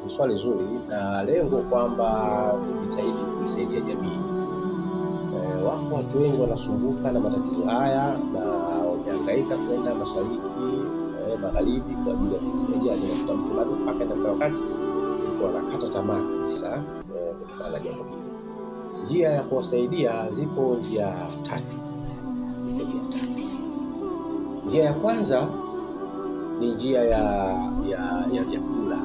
Ni swali zuri na lengo kwamba tujitahidi kuisaidia jamii. Wako watu wengi wanasumbuka na matatizo haya na wamehangaika kwenda mashariki, magharibi kwa ajili ya kusaidia kutafuta mtu, bado mpaka inafika wakati mtu anakata tamaa kabisa kutokana na jambo hili. Njia ya kuwasaidia zipo njia tatu. Njia ya kwanza ni njia ya vyakula.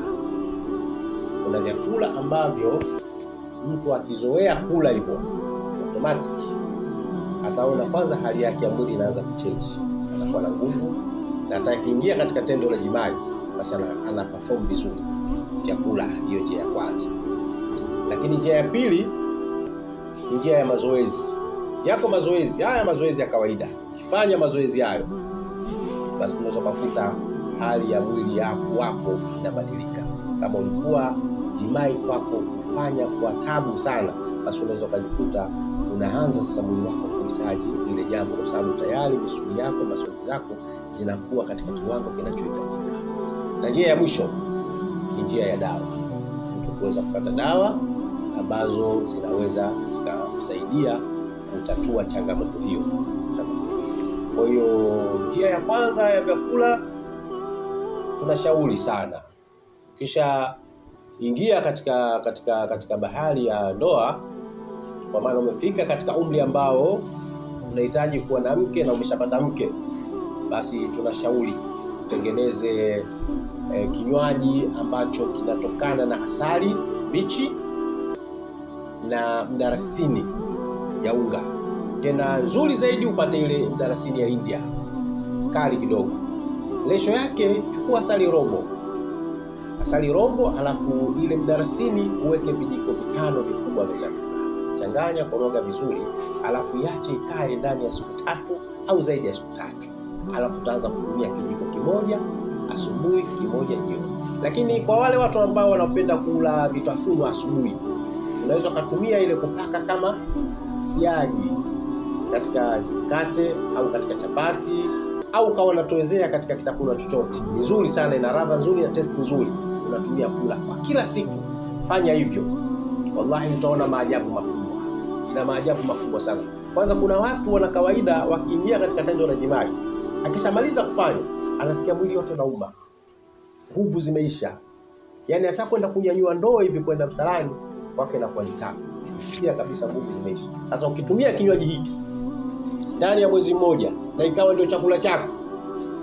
Kuna vyakula ambavyo mtu akizoea kula hivyo automatic ataona kwanza hali yake ya mwili inaanza kuchange, anakuwa na nguvu na atakiingia katika tendo la jima'i basi ana perform vizuri. Vyakula, hiyo njia ya kwanza. Lakini njia ya pili ni njia ya mazoezi. Yako mazoezi, haya mazoezi ya kawaida. Ukifanya mazoezi hayo basi unaweza kukuta hali ya mwili wako inabadilika. Kama ulikuwa jima'i kwako kufanya kwa tabu sana, basi unaweza kujikuta unaanza sasa mwili wako kuhitaji lile jambo kwa sababu tayari misuli yako, mazoezi zako zinakuwa katika kiwango kinachohitajika. Na njia ya mwisho ni njia ya dawa. Mtu kuweza kupata dawa ambazo zinaweza zikamsaidia kutatua changamoto hiyo. Kwa hiyo njia ya kwanza ya vyakula tunashauri sana. Kisha ingia katika bahari ya ndoa, kwa maana umefika katika umri ambao unahitaji kuwa na mke na umeshapata mke, basi tunashauri utengeneze kinywaji ambacho kinatokana na asali bichi na mdarasini ya unga. Tena nzuri zaidi upate ile mdarasini ya India kali kidogo. Lesho yake chukua asali robo, alafu ile mdarasini uweke vijiko 5 vikubwa vya chakula. Changanya, koroga vizuri, alafu iache ikae ndani ya siku 3 au zaidi ya siku 3. Alafu utaanza kutumia kijiko kimoja asubuhi, kimoja jioni. Lakini kwa wale watu ambao wanapenda kula vitafunwa asubuhi, unaweza kutumia ile kupaka kama siagi katika mkate au katika chapati au kama unatoezea katika kitafunwa chochote. Ni nzuri sana, ina ladha nzuri na taste nzuri. Unatumia kula kwa kila siku. Fanya hivyo. Wallahi utaona maajabu makubwa. Ina maajabu makubwa sana. Kwanza kuna watu wana kawaida wakiingia katika tendo la jima'i, akishamaliza kufanya anasikia mwili wote unauma. Nguvu zimeisha. Yaani hata kwenda kunyanyua ndoo hivi kwenda msalani kwake inakuwa ni tabu. Unasikia kabisa nguvu zimeisha. Sasa ukitumia kinywaji hiki ndani ya mwezi mmoja na ikawa ndio chakula chako,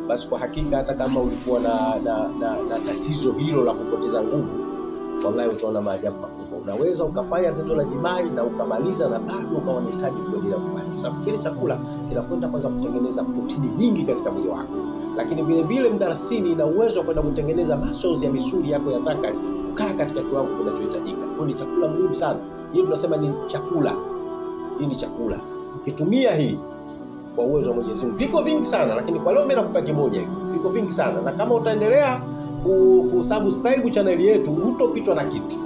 basi kwa hakika hata kama ulikuwa na tatizo hilo la kupoteza nguvu, wallahi utaona maajabu makubwa. Unaweza ukafanya tendo la jima'i na ukamaliza na bado ukawa unahitaji kuendelea kufanya, kwa sababu kile chakula kinakwenda kwanza kutengeneza protini nyingi katika mwili wako. Lakini vile vile mdarasini ina uwezo wa kwenda kutengeneza muscles ya misuli yako ya dhakari ukaa katika kiwango kinachohitajika. Kwa ni chakula muhimu sana. Hii tunasema ni chakula. Hii ni chakula. Ukitumia hii kwa uwezo wa Mwenyezi Mungu. Viko vingi sana, lakini kwa leo mimi nakupa kimoja hiki. Viko vingi sana, na kama utaendelea kusubscribe channel yetu hutopitwa na kitu.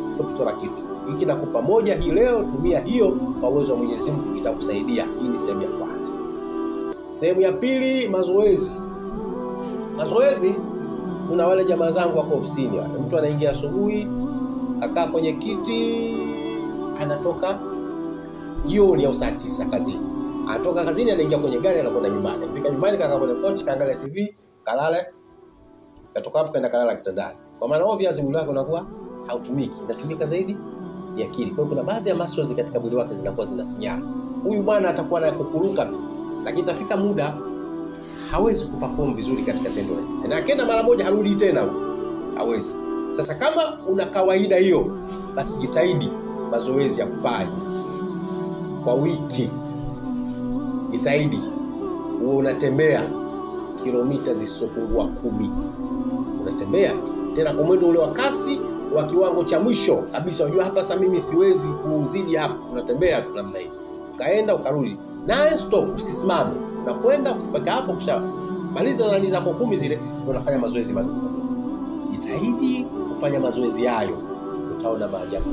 Hiki nakupa moja hii leo, tumia hiyo kwa uwezo wa Mwenyezi Mungu, itakusaidia. Hii ni sehemu ya kwanza. Sehemu ya pili, mazoezi. Mazoezi, kuna wale jamaa zangu wako ofisini wale. Mtu anaingia asubuhi, akaa kwenye kiti, anatoka jioni au saa 9 kazini. Anatoka kazini anaingia kwenye gari anakwenda nyumbani. Fika nyumbani kakaa kwenye kochi, kaangalia TV, kalale. Katoka hapo kaenda kalala kitandani. Kwa maana obviously mwili wake unakuwa hautumiki. Inatumika zaidi ni akili. Kwa hiyo kuna baadhi ya muscles katika mwili wake zinakuwa zinasinyaa. Huyu bwana atakuwa na kukuruka tu, lakini itafika muda hawezi kuperform vizuri katika tendo lake. Na akienda mara moja harudi tena huko. Hawezi. Sasa kama una kawaida hiyo, basi jitahidi mazoezi ya kufanya kwa wiki. Jitahidi uwe unatembea kilomita zisizopungua 10. Unatembea tena kwa mwendo ule wa kasi wa kiwango cha mwisho kabisa. Unajua hapa sasa mimi siwezi kuzidi hapa. Unatembea tu namna hiyo. Ukaenda ukarudi. Non stop, usisimame. Unakwenda ukifika hapo kisha maliza ndani zako 10 zile unafanya mazoezi madogo madogo. Jitahidi kufanya mazoezi hayo. Utaona maajabu.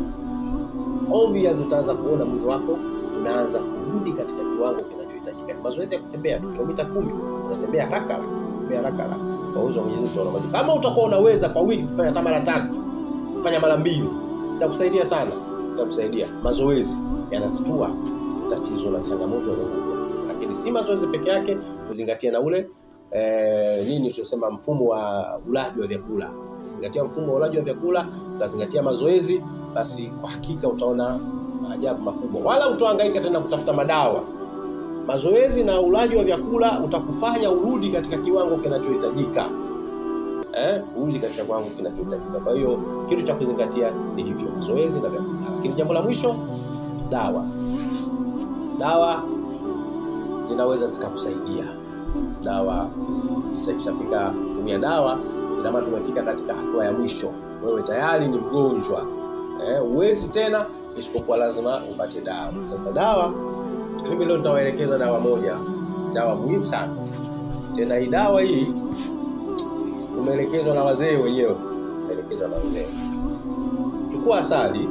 Obviously utaanza kuona mwili wako unaanza kurudi katika kiwango kinachohitajika. Mazoezi ya kutembea tu kilomita 10, unatembea haraka. Kwa uwezo wa Mwenyezi Mungu. Kama utakuwa unaweza kwa wiki kufanya hata mara 3, fanya mara 2, itakusaidia sana, itakusaidia. Mazoezi yanatatua tatizo la changamoto ya nguvu, lakini si mazoezi peke yake, kuzingatia na ule nini tunasema mfumo wa ulaji wa vyakula. Zingatia mfumo wa ulaji wa vyakula, ukazingatia mazoezi, basi kwa hakika utaona maajabu makubwa. Wala utahangaika tena kutafuta madawa. Mazoezi na ulaji wa vyakula utakufanya urudi katika kiwango kinachohitajika. Urudi katika kiwango kinachohitajika. Kwa hiyo kitu cha kuzingatia ni hivyo, mazoezi na vyakula. Lakini jambo la mwisho, dawa. Dawa zinaweza zikakusaidia. Dawa zikishafika tumia dawa, ina maana tumefika katika hatua ya mwisho. Wewe tayari ni mgonjwa. Uwezi tena isipokuwa lazima upate dawa. Sasa dawa, mimi leo nitawaelekeza dawa moja, dawa muhimu sana. Tena hii dawa hii umeelekezwa na wazee wenyewe, umeelekezwa na wazee. Chukua asali,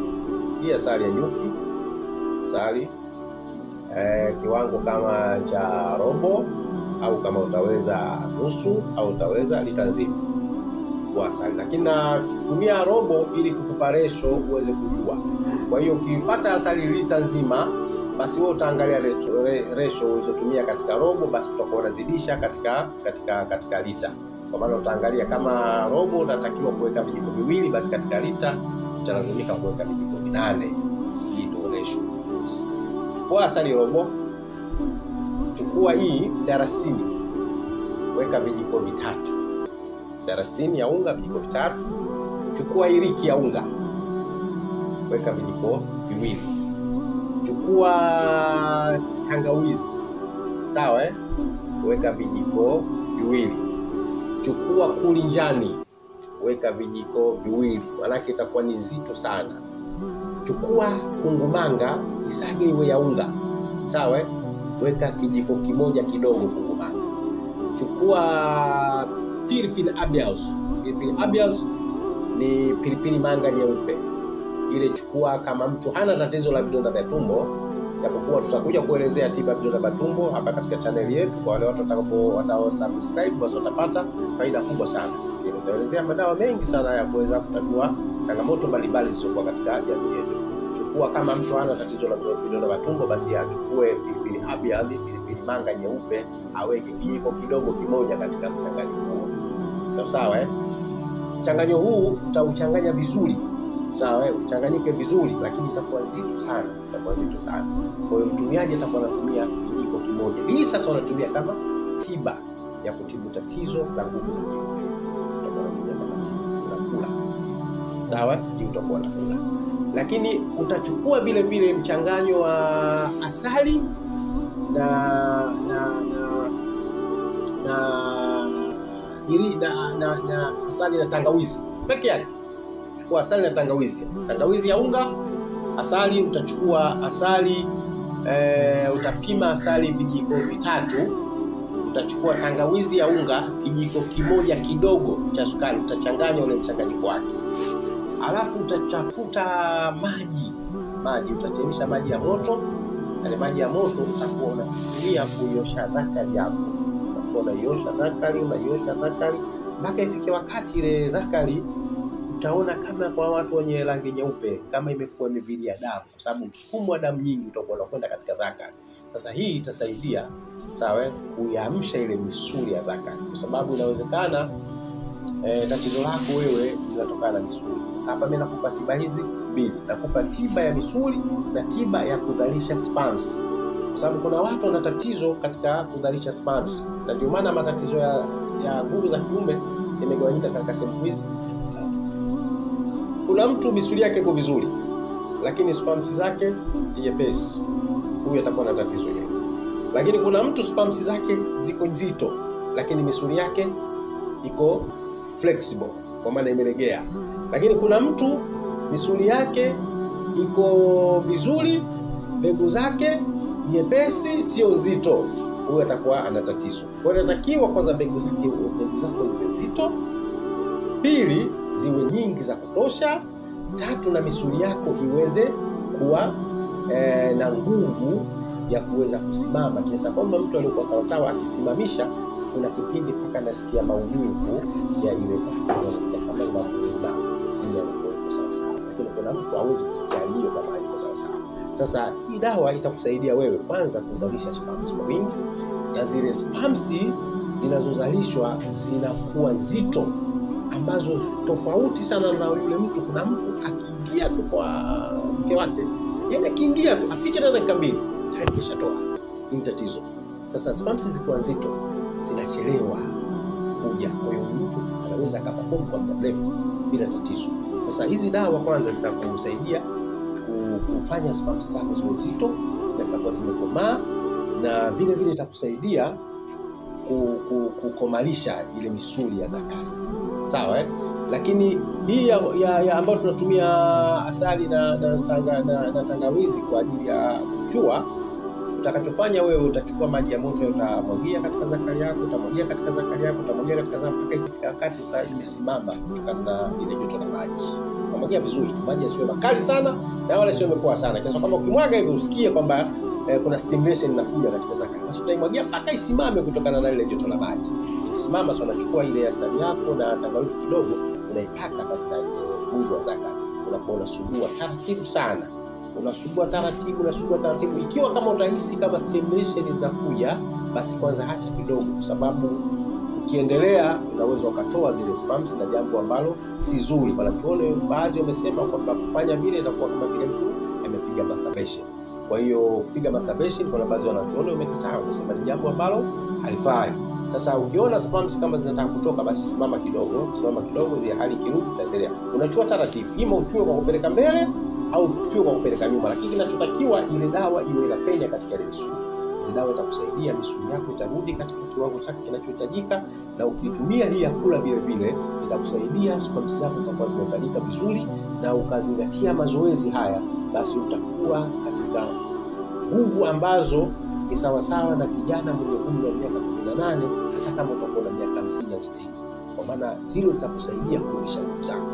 hii asali ya nyuki, asali kiwango kama cha robo, au kama utaweza nusu, au utaweza lita nzima. Chukua asali, lakini natumia robo ili kukupa resho uweze kujua. Kwa hiyo ukipata asali lita nzima, basi wewe utaangalia resho ulizotumia katika robo, basi utakuwa unazidisha katika lita. Kwa maana utaangalia kama robo unatakiwa kuweka vijiko 2, basi katika lita utalazimika kuweka vijiko 8. Hii ndio resho. Chukua asali robo, chukua hii darasini, weka vijiko 3. Darasini ya unga vijiko 3. Chukua iriki ya unga, weka vijiko 2. Chukua tangawizi, sawa weka vijiko 2. Chukua kulinjani, weka vijiko 2, maana itakuwa ni nzito sana. Chukua kungumanga, isage iwe ya unga, sawa weka kijiko 1 kidogo kungumanga. Chukua pilipili abios. Pilipili abios ni pilipili manga nyeupe. Ile chukua kama mtu hana tatizo la vidonda vya tumbo, japokuwa tutakuja kuelezea tiba vidonda vya tumbo hapa katika channel yetu. Kwa wale watu watakao subscribe, basi watapata faida kubwa sana. Tunaelezea madawa mengi sana ya kuweza kutatua changamoto mbalimbali zilizokuwa katika jamii yetu. Chukua kama mtu hana tatizo la vidonda vya tumbo, basi achukue pilipili abiad, pilipili manga nyeupe, aweke kijiko kidogo 1 katika mchanganyo huo. Sawa mchanganyo huu utauchanganya vizuri. Sawa uchanganyike vizuri, lakini itakuwa nzito sana, Kwa hiyo mtumiaji atakuwa anatumia kijiko 1. Hii sasa wanatumia kama tiba ya kutibu tatizo la nguvu za kiume. Utakuwa unatumia kama tiba, unakula. Sawa, hii utakuwa unakula. Lakini utachukua vile vile mchanganyo wa asali na asali na tangawizi peke yake. Chukua asali na tangawizi. Tangawizi ya unga, asali utachukua asali utapima asali vijiko 3. Utachukua tangawizi ya unga kijiko 1 kidogo cha sukari, utachanganya ule mchanganyiko wake. Alafu utachafuta maji, utachemsha maji ya moto. Yale maji ya moto utakuwa unachukulia kuiosha dhakari yako. Utakuwa unaiosha dhakari mpaka ifike wakati ile dhakari utaona kama kwa watu wenye rangi nyeupe, kama imekuwa mivili ya damu, kwa sababu msukumo wa damu nyingi utakuwa unakwenda katika dhakari. Sasa hii itasaidia kuiamsha ile misuli ya dhakari, kwa sababu inawezekana tatizo lako wewe linatokana na misuli. Sasa hapa mimi nakupa tiba hizi 2. Nakupa tiba ya misuli na tiba ya kudhalisha sperms. Kwa sababu kuna watu wana tatizo katika kudhalisha sperms. Na ndio maana matatizo ya nguvu za kiume yamegawanyika katika sehemu hizi. Kuna mtu misuli yake iko vizuri, lakini sperms zake ni nyepesi. Huyu atakuwa na tatizo hilo. Lakini kuna mtu sperms zake ziko nzito, lakini misuli yake iko flexible, kwa maana imelegea. Lakini kuna mtu misuli yake iko vizuri, mbegu zake nyepesi, sio nzito. Huyu atakuwa ana tatizo. Kwa hiyo inatakiwa kwanza mbegu zako ziwe nzito, 2 ziwe nyingi za kutosha, 3 na misuli yako iweze kuwa na nguvu ya kuweza kusimama, kiasi kwamba mtu aliyokuwa sawa sawa akisimamisha, kuna kipindi mpaka nasikia maumivu ya ile, nasikia kama inauma, sio kwa mwanamke hawezi kusikia hiyo kama iko sawa sawa. Sasa hii dawa itakusaidia wewe kwanza kuzalisha sperms kwa wingi, na zile sperms zinazozalishwa zinakuwa nzito, ambazo tofauti sana na yule mtu. Kuna mtu akiingia tu kwa mke wake, yani akiingia tu afiche hata dakika 2 hadi kishatoa. Ni tatizo. Sasa sperms zikuwa nzito zinachelewa kuja, kwa hiyo mtu anaweza akaperform kwa muda mrefu bila tatizo. Sasa hizi dawa kwanza zitakusaidia kufanya sperms zako ziwe nzito, zitakuwa zimekomaa, na vile vile itakusaidia kukomalisha ile misuli ya dhakari. Sawa Lakini hii ya ambayo tunatumia asali na tangawizi kwa ajili ya kuchua, utakachofanya wewe utajua maji ya moto, utamwagia katika zakari yako, utamwagia katika zakari yako, utamwagia katika zakari mpaka ikifika wakati sasa imesimama kutokana na ile joto la maji. Utamwagia vizuri, maji yasiwe makali sana na wala sio mepoa sana. Kiasi kwamba ukimwaga hivi usikie kwamba kuna stimulation inakuja katika zakari. Sasa utaimwagia mpaka isimame kutokana na ile joto la maji. Ikisimama sasa unachukua ile asali yako na tangawizi kidogo, unaipaka katika mwili wa zakari. Unakuwa unasugua taratibu sana. Unasugua taratibu. Ikiwa kama utahisi kama stimulation zinakuja, basi kwanza acha kidogo, kwa sababu ukiendelea unaweza ukatoa zile sperms, na jambo ambalo si zuri. Wanachuoni baadhi wamesema kwamba kufanya vile inakuwa kama vile mtu amepiga masturbation. Kwa hiyo kupiga masturbation, kuna baadhi wanachuoni wamekataa, wamesema ni jambo ambalo halifai. Sasa ukiona sperms kama zinataka kutoka, basi simama kidogo ile hali kirudi, utaendelea. Unachua taratibu, ima uchue kwa kupeleka mbele au uchue kwa kupeleka nyuma, lakini kinachotakiwa ile dawa iwe inapenya katika ile misuli. Ile dawa itakusaidia misuli yako itarudi katika kiwango chake kinachohitajika, na ukitumia hii ya kula vile vile itakusaidia sperms zako zitakuwa zimefanyika vizuri, na ukazingatia mazoezi haya, basi utakuwa katika nguvu ambazo ni sawa sawa na kijana mwenye umri wa miaka 18, hata kama utakuwa na miaka 50 au 60. Kwa maana zile zitakusaidia kurudisha nguvu zako,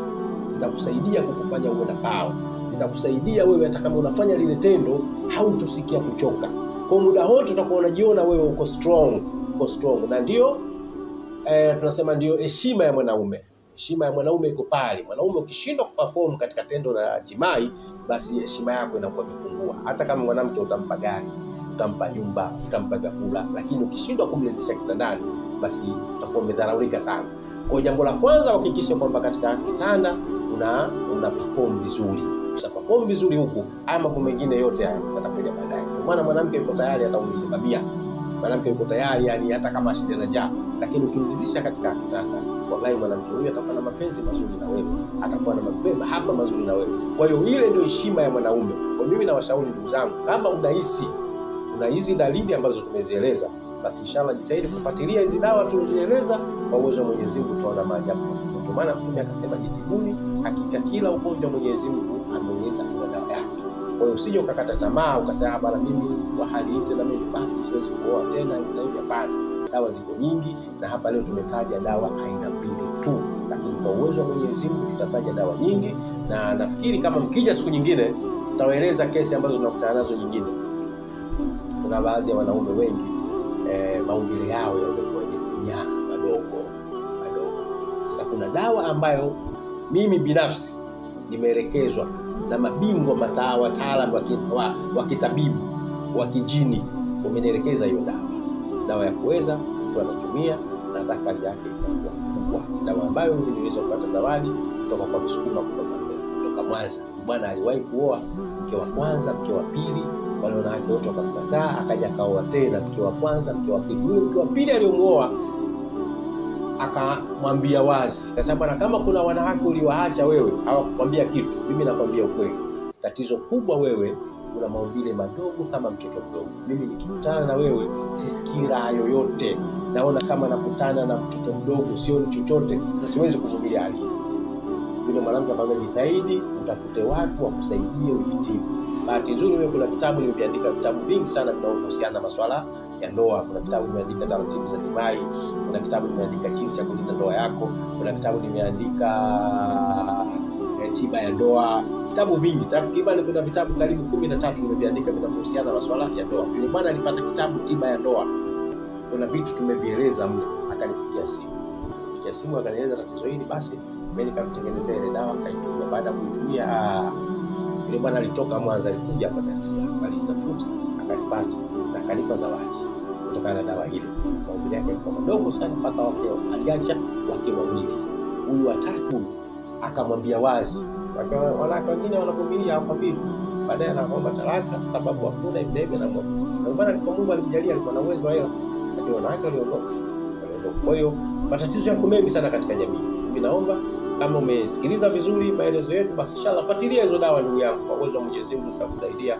zitakusaidia kukufanya uwe na power, zitakusaidia wewe hata kama unafanya lile tendo hautusikia kuchoka. Kwa muda wote utakuwa unajiona wewe uko strong. Na ndio tunasema ndio heshima ya mwanaume. Heshima ya mwanaume iko pale. Mwanaume ukishindwa kuperform katika tendo la jimai, basi heshima yako inakuwa imepungua. Hata kama mwanamke utampa gari, utampa nyumba, utampa vyakula, lakini ukishindwa kumlezesha kitandani, basi utakuwa umedharaulika sana. Kwa jambo la kwanza, hakikisha kwamba katika kitanda una perform vizuri. Ushaperform vizuri huku, haya mambo mengine yote haya yatakuja baadaye. Kwa maana mwanamke yuko tayari ataulisha babia. Mwanamke yuko tayari, yani hata kama ashinde na njaa, lakini ukimlizisha katika kitanda, wallahi mwanamke huyu atakuwa na mapenzi mazuri na wewe, atakuwa na mapema hapa mazuri na wewe. Kwa hiyo ile ndio heshima ya mwanaume. Kwa mimi nawashauri ndugu zangu, kama unahisi una hizi dalili ambazo tumezieleza, basi inshallah jitahidi kufuatilia hizi dawa tulizoeleza. Kwa uwezo wa Mwenyezi Mungu tutaona maajabu. Ndio maana Mtume akasema jitibuni, hakika kila ugonjwa Mwenyezi Mungu ameonyesha kwa dawa yake. Kwa hiyo usije ukakata tamaa ukasema bana, mimi wa hali hii na mimi basi siwezi kuoa tena na hivi. Hapana, dawa ziko nyingi, na hapa leo tumetaja dawa aina 2 tu, lakini kwa uwezo wa Mwenyezi Mungu tutataja dawa nyingi, na nafikiri kama mkija siku nyingine tutawaeleza kesi ambazo tunakutana nazo nyingine. Kuna baadhi ya wanaume wengi maumbile yao yamekuwa ni madogo. Sasa kuna dawa ambayo mimi binafsi nimeelekezwa na mabingwa wataalamu wa kitabibu wa kijini, wamenielekeza hiyo dawa ya kuweza mtu anatumia na dhakari yake inakuwa kubwa. Dawa ambayo mimi niliweza kupata zawadi kutoka kwa Msukuma kutoka Mwanza. Bwana aliwahi kuoa mke wa kwanza, mke wa pili, wale wanawake wote wakamkataa, akaja akaoa tena mke wa kwanza, mke wa pili. Yule mke wa pili aliyomuoa akamwambia wazi, kwa sababu kama kuna wanawake uliwaacha wewe hawakukwambia kitu, mimi nakwambia ukweli. Tatizo kubwa wewe una maumbile madogo kama mtoto mdogo. Mimi nikikutana na wewe sisikii raha yoyote, naona kama nakutana na mtoto mdogo, sio chochote. Sasa siwezi kuvumilia hali. Yule mwanamke akamwambia jitahidi utafute watu wakusaidie ujitibu. Bahati nzuri mimi kuna vitabu nimeandika, vitabu vingi sana vinavyohusiana na masuala ya ndoa. Kuna kitabu nimeandika taratibu za jimai, kuna kitabu nimeandika jinsi ya kulinda ndoa yako, kuna kitabu nimeandika tiba ya ndoa. Vitabu vingi, takriban kuna vitabu karibu 13 nimeandika vinavyohusiana na masuala ya ndoa. Yule bwana alipata kitabu tiba ya ndoa, kuna vitu tumevieleza mle. Akanipigia simu akanieleza tatizo hili, basi Mimi nikamtengenezea ile dawa akaitumia. Baada ya kuitumia yule bwana alitoka Mwanza, alikuja hapa Dar es Salaam, alitafuta akanipata na akanipa zawadi kutokana na dawa ile. Maombi yake yalikuwa madogo sana mpaka aliacha wake wawili. Huyu watatu akamwambia wazi. Wanawake wengine wanavumilia hapa vipi? Baadaye anaomba talaka sababu hakuna ibebe na bwana kwa Mungu alimjalia alikuwa na uwezo wa hela, lakini wanawake waliondoka. Kwa hiyo matatizo yako mengi sana katika jamii. Mimi naomba kama umesikiliza vizuri maelezo yetu, basi inshallah fuatilia hizo dawa ndugu yangu, kwa uwezo wa Mwenyezi Mungu tutakusaidia.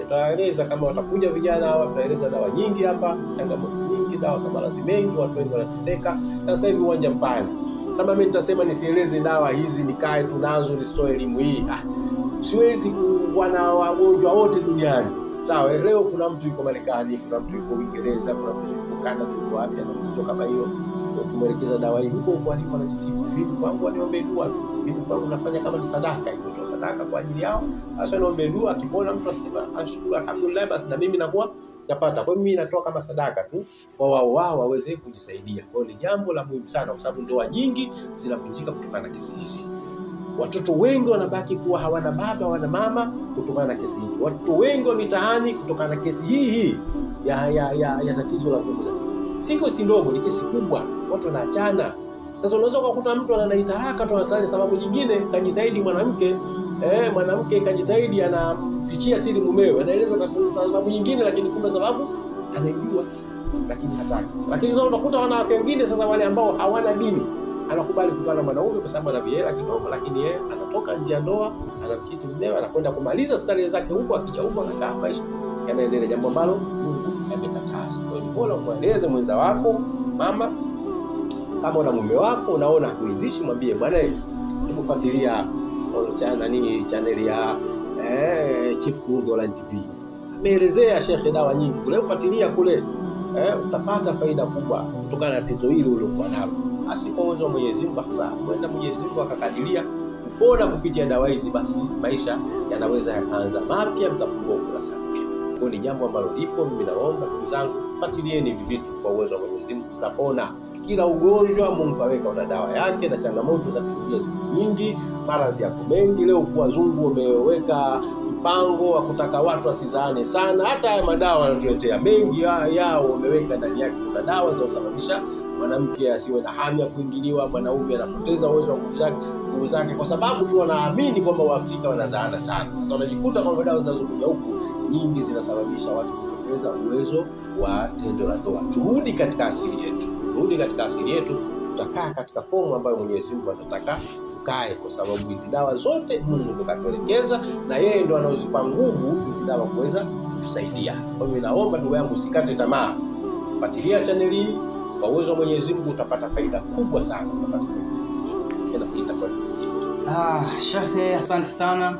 Tutaeleza kama watakuja vijana hawa, tutaeleza dawa nyingi hapa, changamoto nyingi, dawa za maradhi mengi, watu wengi wanateseka. Na sasa hivi uwanja mpana. Kama mimi nitasema nisieleze dawa hizi, nikae tunazo nisitoe elimu hii, siwezi kuwa na wagonjwa wote duniani. Sawa, leo kuna mtu yuko Marekani, kuna mtu yuko Uingereza, kuna mtu yuko Canada, yuko wapi na mtu kama hiyo. Ukimwelekeza dawa hii huko alipo anajitibu. Mimi kwangu niombe dua tu. Mimi kwangu nafanya kama ni sadaka, hiyo sadaka kwa ajili yao. Sasa niombe dua, akiona mtu asema ashukuru alhamdulillah, basi na mimi nakuwa napata. Kwa hiyo mimi natoa kama sadaka tu kwa wao waweze kujisaidia. Kwa hiyo ni jambo la muhimu sana, kwa sababu ndoa nyingi zinavunjika kutokana na kesi hizi. Watoto wengi wanabaki kuwa hawana baba, hawana mama kutokana na kesi hii. Watoto wengi wa mitaani kutokana na kesi hii ya tatizo la nguvu za kiume. Siko si ndogo, ni kesi kubwa. Watu wanaachana. Sasa unaweza kukuta mtu anadai talaka tu anastahili sababu nyingine, kajitahidi mwanamke kajitahidi anafichia siri mumewe. Anaeleza tatizo sababu nyingine, lakini kumbe sababu anaijua lakini hataki. Lakini sasa unakuta wanawake wengine sasa wale ambao hawana dini, anakubali kupana mwanaume kwa sababu ana viela kidogo, lakini yeye anatoka nje ya ndoa, anamchiti mumewe, anakwenda kumaliza starehe zake huko, akija huko anakaa maisha yanaendelea, jambo ambalo Mungu amekataza. Kwa hiyo bora mueleze mwenza wako, mama, kama una mume wako unaona hakuridhishi, mwambie bwana, hebu fuatilia channel ya Chief Kurunge Online TV. Ameelezea shekhe dawa nyingi kule, fuatilia kule, utapata faida kubwa kutokana na tatizo hili ulilokuwa nalo. Basi kwa uwezo wa Mwenyezi Mungu, basi kwenda Mwenyezi Mungu akakadiria kupona kupitia dawa hizi, basi maisha yanaweza yakaanza mapya, mkafungua ukurasa mpya. Kwa ni jambo ambalo lipo. Mimi naomba ndugu zangu, fuatilieni hivi vitu kwa uwezo wa Mwenyezi Mungu, tutapona kila ugonjwa. Mungu kaweka una dawa yake, na changamoto za kidunia ziko nyingi, maradhi yako mengi. Leo kwa wazungu wameweka mpango wa kutaka watu wasizaane sana. Hata haya madawa wanatuletea mengi yao wameweka ndani yake, kuna dawa zinazosababisha mwanamke asiwe na hamu ya kuingiliwa, mwanaume anapoteza uwezo wa nguvu zake, kwa sababu tu wanaamini kwamba Waafrika wanazaana sana. Sasa unajikuta kwamba dawa zinazokuja huku nyingi zinasababisha watu kupoteza uwezo wa tendo la ndoa. Turudi katika asili yetu, tutakaa katika fomu ambayo Mwenyezi Mungu anataka tukae, kwa sababu hizi dawa zote Mungu ndo katuelekeza, na yeye ndo anaozipa nguvu hizi dawa kuweza kutusaidia. Kwa hiyo naomba ndugu yangu usikate tamaa. Fuatilia channel hii, kwa uwezo wa Mwenyezi Mungu utapata faida kubwa sana. Shekhe, asante sana.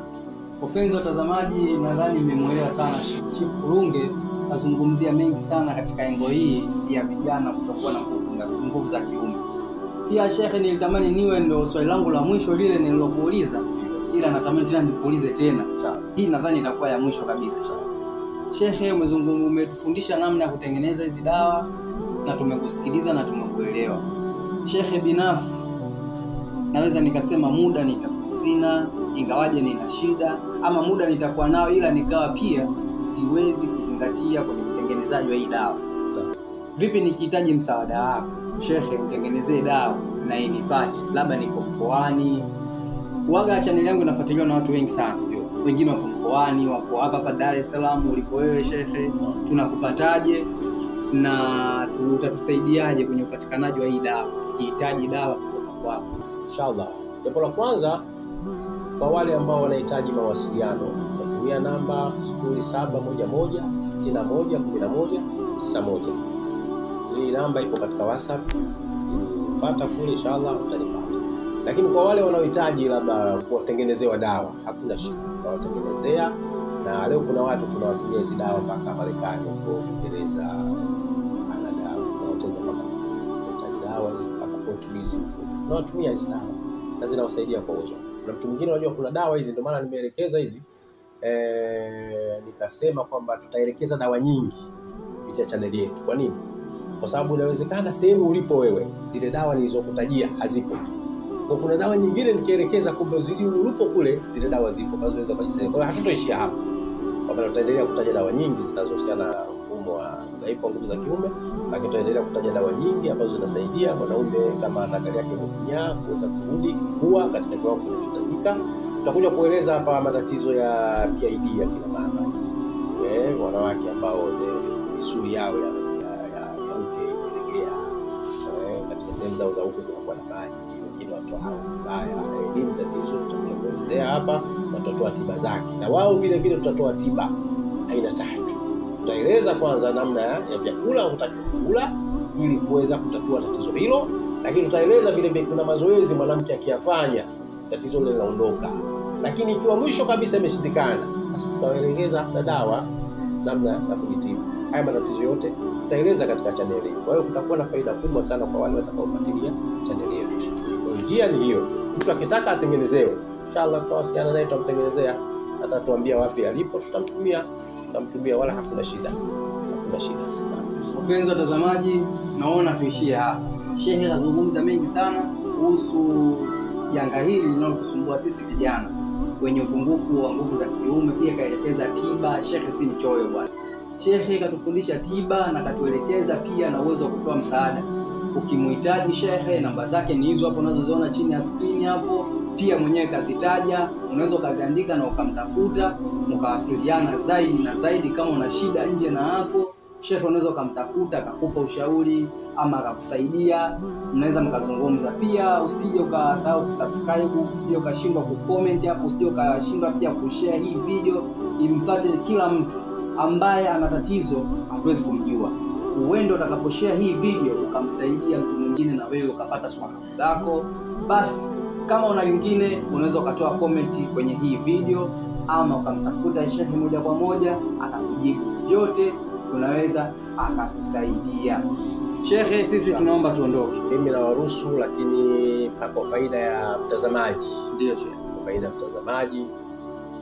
Wapenzi watazamaji, nadhani mmemwelewa sana Chief Kurunge. Nazungumzia mengi sana katika engo hii ya vijana kutokuwa na nguvu za kiume. Pia shekhe, nilitamani niwe ndo swali langu la mwisho lile nililokuuliza, ila natamani tena nikuulize tena. Hii nadhani itakuwa ya mwisho kabisa. Shekhe, umetufundisha namna ya kutengeneza hizi dawa na tumekusikiliza na tumekuelewa. Shekhe, binafsi naweza nikasema muda nitakusina, ingawaje nina shida, ama muda nitakuwa nao ila nikawa pia siwezi kuzingatia kwenye utengenezaji wa hii dawa. Vipi nikihitaji msaada wako shekhe, utengenezee dawa na inipate, labda niko mkoani? Waga channel yangu inafuatiliwa na watu wengi sana. Wengine wapo mkoani, wapo hapa Dar es Salaam ulipo wewe shekhe. Tunakupataje na utatusaidiaje kwenye upatikanaji wa hii dawa? Hitaji dawa kutoka kwako inshallah. Jambo la kwanza, kwa wale ambao wanahitaji mawasiliano, natumia namba 0711611191. Hii namba ipo katika WhatsApp, fuata kule inshallah utanipata. Lakini kwa wale wanaohitaji labda kutengenezewa dawa, hakuna shida, tutawatengenezea. Na leo kuna watu tunawatumia hizo dawa mpaka Marekani, huko Uingereza, Canada, na wateja mpaka wanahitaji dawa hizi mpaka Portuguese, na watumia hizo dawa na zinawasaidia kwa uwezo. Na mtu mwingine unajua kuna dawa hizi, ndio maana nimeelekeza hizi nikasema kwamba tutaelekeza dawa nyingi kupitia channel yetu. Kwa nini? Kwa sababu inawezekana sehemu ulipo wewe zile dawa nilizokutajia hazipo. Kwa kuna dawa nyingine nikielekeza kumbe zili ulipo kule zile dawa zipo ambazo zinaweza kujisaidia. Kwa hiyo hatutoishia hapo. Kwa maana tutaendelea kutaja dawa nyingi zinazohusiana na mfumo wa udhaifu wa nguvu za kiume, lakini tutaendelea kutaja dawa nyingi ambazo zinasaidia mwanaume kama nakali yake imefunyaa kuweza kurudi kuwa katika kiwango kinachohitajika. Tutakuja kueleza hapa matatizo ya PID ya kina mama hizi. Wanawake ambao misuli yao ya uke imelegea. Katika sehemu zao za uke kunakuwa na maji, wengine watoa harufu mbaya. Hili tatizo tutakuja kuelezea hapa na tutatoa tiba zake. Na wao vile vile tutatoa tiba aina 3. Tutaeleza kwanza namna ya vyakula unatakiwa kula ili kuweza kutatua tatizo hilo, lakini tutaeleza vile vile kuna mazoezi mwanamke akiyafanya tatizo lile linaondoka. Lakini ikiwa mwisho kabisa imeshindikana, basi tutawaelekeza na dawa namna ya kujitibu. Haya matatizo yote tutaeleza katika channel hii. Kwa hiyo kutakuwa na faida kubwa sana kwa wale watakaofuatilia channel yetu. Kwa njia ni hiyo. Mtu akitaka atengenezewe, inshallah tutawasiliana naye, tutamtengenezea, atatuambia wapi alipo, tutamtumia wala hakuna shida. Hakuna shida. Wapenzi watazamaji, naona tuishie hapa. Shehe kazungumza mengi sana kuhusu janga hili linalotusumbua sisi vijana wenye upungufu wa nguvu za kiume. Pia kaelekeza tiba. Shehe si mchoyo bwana. Shehe katufundisha tiba na katuelekeza pia na uwezo wa kutoa msaada. Ukimhitaji shehe, namba zake ni hizo hapo unazoziona chini ya screen hapo. Pia mwenyewe kazitaja, unaweza ukaziandika na ukamtafuta, mkawasiliana zaidi na zaidi. Kama una shida nje na hapo, shehe unaweza ukamtafuta akakupa ushauri ama akakusaidia, mnaweza mkazungumza. Pia usije ukasahau kusubscribe, usije ukashindwa kucomment hapo, usije ukashindwa pia kushare hii video impate kila mtu ambaye ana tatizo hatuwezi kumjua. Uende utakaposhare hii video ukamsaidia mtu mwingine na wewe ukapata suluhu zako. Basi kama una nyingine unaweza ukatoa comment kwenye hii video ama ukamtafuta shehe moja kwa moja akakujibu. Yote unaweza akakusaidia. Shehe, sisi tunaomba tuondoke. Mimi nawaruhusu, lakini kwa faida ya mtazamaji. Ndio shehe. Kwa faida ya mtazamaji,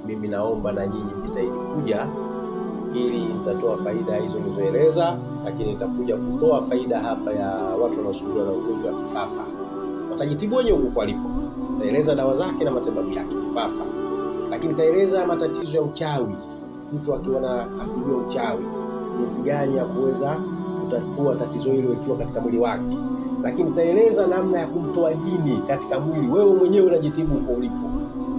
mimi naomba na nyinyi mjitahidi kuja ili nitatoa faida hizo nilizoeleza, lakini nitakuja kutoa faida hapa ya watu wanaosumbuliwa na ugonjwa wa kifafa. Watajitibu wenyewe huko walipo. Nitaeleza dawa zake na matibabu yake kifafa. Lakini nitaeleza matatizo ya uchawi. Mtu akiwa na asili ya uchawi, jinsi gani ya kuweza kutatua tatizo hilo ikiwa katika mwili wake. Lakini nitaeleza namna ya kumtoa jini katika mwili. Wewe mwenyewe unajitibu huko ulipo.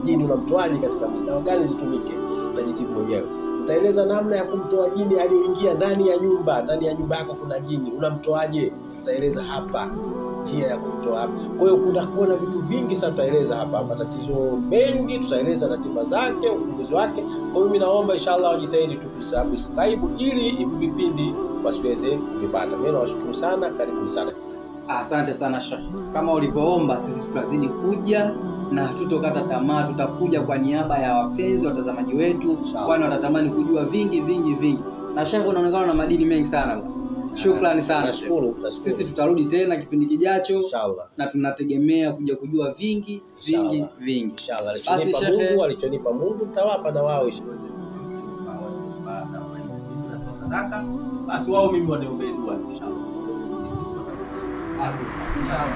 Jini unamtoaje katika mwili? Dawa gani zitumike? Unajitibu mwenyewe. Nitaeleza namna ya kumtoa jini aliyoingia ndani ya nyumba. Ndani ya nyumba yako kuna jini, unamtoaje? Nitaeleza hapa njia ya kumtoa hapa. Kwa hiyo kuna vitu vingi sana tutaeleza hapa, matatizo mengi tutaeleza na tiba zake, ufumbuzi wake. Kwa hiyo mimi naomba inshallah wajitahidi tu kusubscribe ili hivi vipindi wasiweze kuvipata. Mimi nawashukuru sana, karibuni sana. Asante sana Sheikh. Kama ulivyoomba sisi tutazidi kuja na tutokata tamaa, tutakuja kwa niaba ya wapenzi watazamaji wetu, kwani watatamani kujua vingi. Na Sheikh unaonekana na madini mengi sana bwana. Shukrani sana. Nashukuru. Sisi tutarudi tena kipindi kijacho inshallah. Na tunategemea kuja kujua vingi. Inshallah. Alichonipa Mungu nitawapa na wao sadaka. Basi wao mimi waniombee dua inshallah. Inshallah.